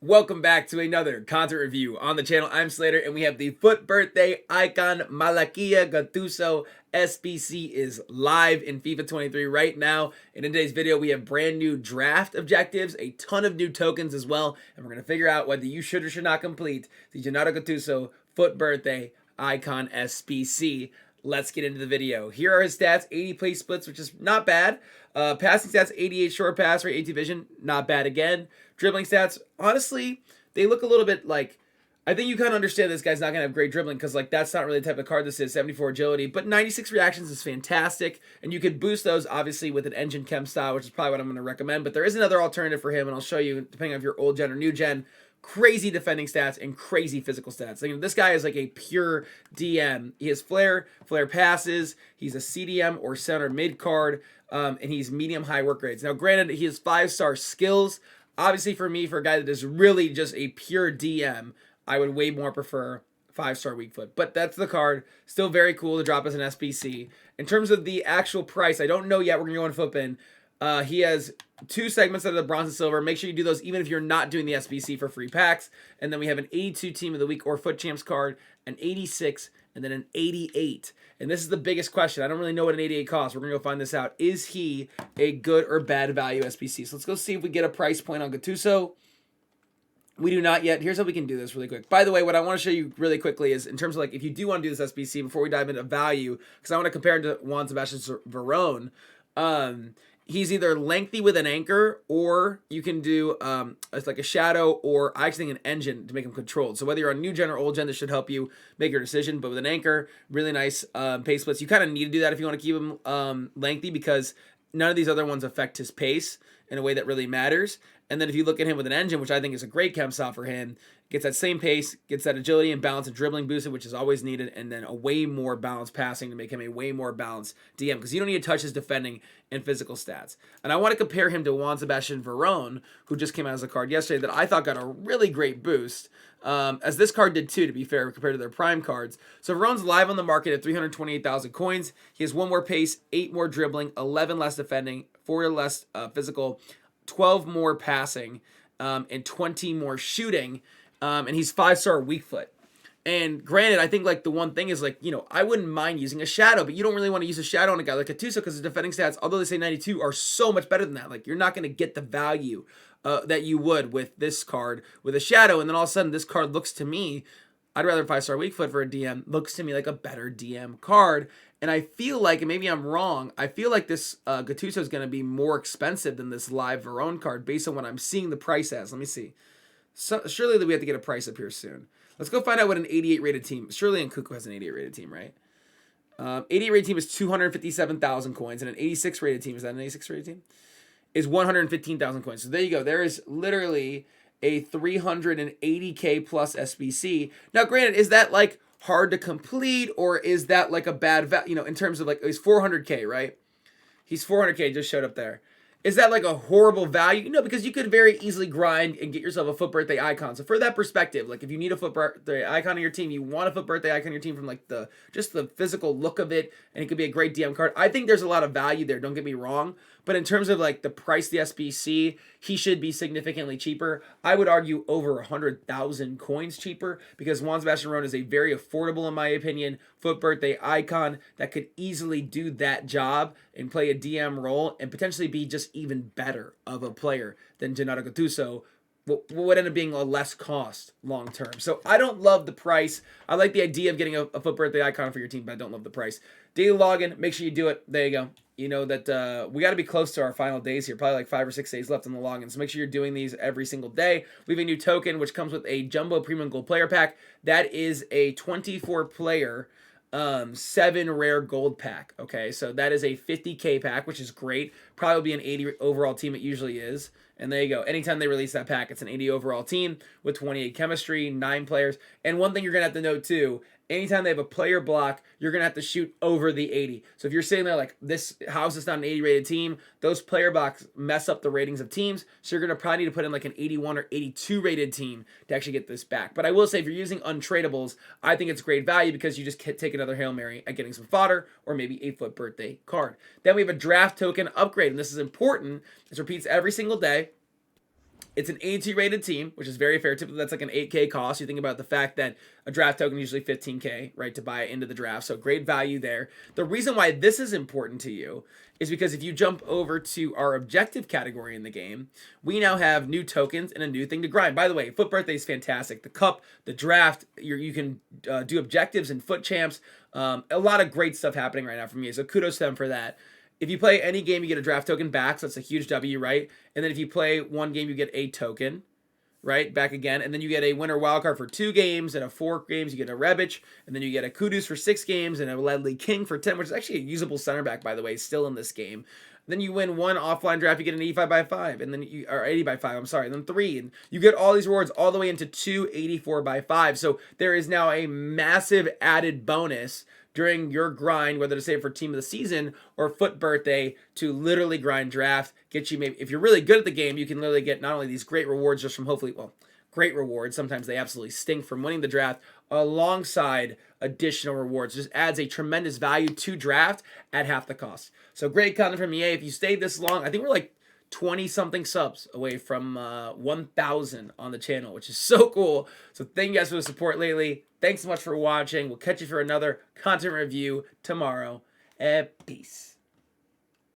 Welcome back to another content review on the channel. I'm Slater, and we have the FUT Birthday Icon Malakia Gattuso SBC is live in FIFA 23 right now. And in today's video, we have brand new draft objectives, a ton of new tokens as well, and we're going to figure out whether you should or should not complete the Gennaro Gattuso FUT Birthday Icon SBC. Let's get into the video. Here are his stats: 80 play splits, which is not bad. Passing stats: 88 short pass rate, 80 vision, not bad again. Dribbling stats, honestly, they look a little bit like, I think you kind of understand this guy's not going to have great dribbling because like that's not really the type of card this is. 74 agility, but 96 reactions is fantastic, and you could boost those obviously with an engine chem style, which is probably what I'm going to recommend. But there is another alternative for him, and I'll show you depending on if you're old gen or new gen. Crazy defending stats and crazy physical stats. Like, this guy is like a pure DM. He has flare passes. He's a CDM or center mid card, and he's medium high work rates. Now, granted, he has 5-star skills. Obviously, for me, for a guy that is really just a pure DM, I would way more prefer 5-star weak foot. But that's the card. Still very cool to drop as an SBC. In terms of the actual price, I don't know yet. We're going to go in FUTBin. He has 2 segments of the bronze and silver. Make sure you do those even if you're not doing the SBC for free packs. And then we have an 82 team of the week or FUT champs card, an 86, and then an 88. And this is the biggest question. I don't really know what an 88 costs. We're going to go find this out. Is he a good or bad value SBC? So let's go see if we get a price point on Gattuso. We do not yet. Here's how we can do this really quick. By the way, what I want to show you really quickly is in terms of like if you do want to do this SBC before we dive into value, because I want to compare him to Juan Sebastian Veron. He's either lengthy with an anchor, or you can do it's like a shadow, or I actually think an engine to make him controlled. So whether you're on new gen or old gen, this should help you make your decision. But with an anchor, really nice pace splits. You kind of need to do that if you want to keep him lengthy, because none of these other ones affect his pace in a way that really matters. And then if you look at him with an engine, which I think is a great chem style for him, gets that same pace, gets that agility and balance and dribbling boosted, which is always needed, and then a way more balanced passing to make him a way more balanced DM, because you don't need to touch his defending and physical stats. And I want to compare him to Juan Sebastian Veron, who just came out as a card yesterday that I thought got a really great boost, as this card did too, to be fair, compared to their prime cards. So Veron's live on the market at 328,000 coins. He has 1 more pace, 8 more dribbling, 11 less defending, 4 less physical, 12 more passing, and 20 more shooting. And he's 5-star weak foot. And granted, I think like the one thing is like, you know, I wouldn't mind using a shadow, but you don't really want to use a shadow on a guy like Gattuso because his defending stats, although they say 92, are so much better than that. Like, you're not going to get the value that you would with this card with a shadow. And then all of a sudden, this card looks to me, I'd rather 5-star weak foot for a DM, looks to me like a better DM card. And I feel like, and maybe I'm wrong, I feel like this Gattuso is going to be more expensive than this live Veron card based on what I'm seeing the price as. Let me see. So, surely we have to get a price up here soon. Let's go find out what an 88 rated team. Surely Nkuku has an 88 rated team, right? 88 rated team is 257,000 coins, and an 86 rated team, is that an 86 rated team? Is 115,000 coins. So there you go. There is literally a 380k plus SBC. Now, granted, is that like hard to complete, or is that like a bad value? You know, in terms of like, he's 400k, right? He's 400k, just showed up there. Is that like a horrible value? No, because you could very easily grind and get yourself a FUT Birthday Icon. So for that perspective, like if you need a FUT Birthday Icon on your team, you want a FUT Birthday Icon on your team from like just the physical look of it, and it could be a great DM card. I think there's a lot of value there, don't get me wrong. But in terms of like the price of the SBC, he should be significantly cheaper. I would argue over 100,000 coins cheaper, because Juan Sebastian Veron is a very affordable, in my opinion, FUT Birthday Icon that could easily do that job and play a DM role and potentially be just even better of a player than Gennaro Gattuso. Would end up being a less cost long term. So I don't love the price. I like the idea of getting a FUT Birthday Icon for your team, but I don't love the price. Daily login, make sure you do it. There you go. You know that we got to be close to our final days here. Probably like 5 or 6 days left on the login. So make sure you're doing these every single day. We have a new token, which comes with a Jumbo Premium Gold Player Pack. That is a 24-player 7 rare gold pack. Okay, so that is a 50k pack, which is great. Probably be an 80 overall team. It usually is. And there you go. Anytime they release that pack, it's an 80 overall team with 28 chemistry, 9 players. And one thing you're going to have to know too, anytime they have a player block, you're going to have to shoot over the 80. So if you're sitting there like, this house is not an 80 rated team, those player blocks mess up the ratings of teams. So you're going to probably need to put in like an 81 or 82 rated team to actually get this back. But I will say, if you're using untradables, I think it's great value, because you just take another Hail Mary at getting some fodder or maybe a FUT Birthday card. Then we have a draft token upgrade, and this is important. This repeats every single day. It's an 82 rated team, which is very fair. Typically, that's like an 8K cost. You think about the fact that a draft token is usually 15K, right, to buy it into the draft. So great value there. The reason why this is important to you is because if you jump over to our objective category in the game, we now have new tokens and a new thing to grind. By the way, FUT Birthday is fantastic. The cup, the draft, you can do objectives and FUT champs. A lot of great stuff happening right now for me. So kudos to them for that. If you play any game, you get a draft token back, so that's a huge W, right? And then if you play one game, you get a token, right? Back again. And then you get a winner wildcard for 2 games, and 4 games, you get a Rebic, and then you get a Kudus for 6 games, and a Ledley King for 10, which is actually a usable center back, by the way, still in this game. Then you win 1 offline draft, you get an 85/5, and then or 80/5, I'm sorry, and then 3, and you get all these rewards all the way into 2 84/5. So there is now a massive added bonus during your grind, whether to say for team of the season or FUT Birthday, to literally grind draft, get you maybe, if you're really good at the game, you can literally get not only these great rewards just from hopefully, well, great rewards, sometimes they absolutely stink from winning the draft, alongside additional rewards. Just adds a tremendous value to draft at half the cost. So great content from EA. If you stayed this long, I think we're like 20 something subs away from 1,000 on the channel, which is so cool. So thank you guys for the support lately. Thanks so much for watching. We'll catch you for another content review tomorrow. Peace.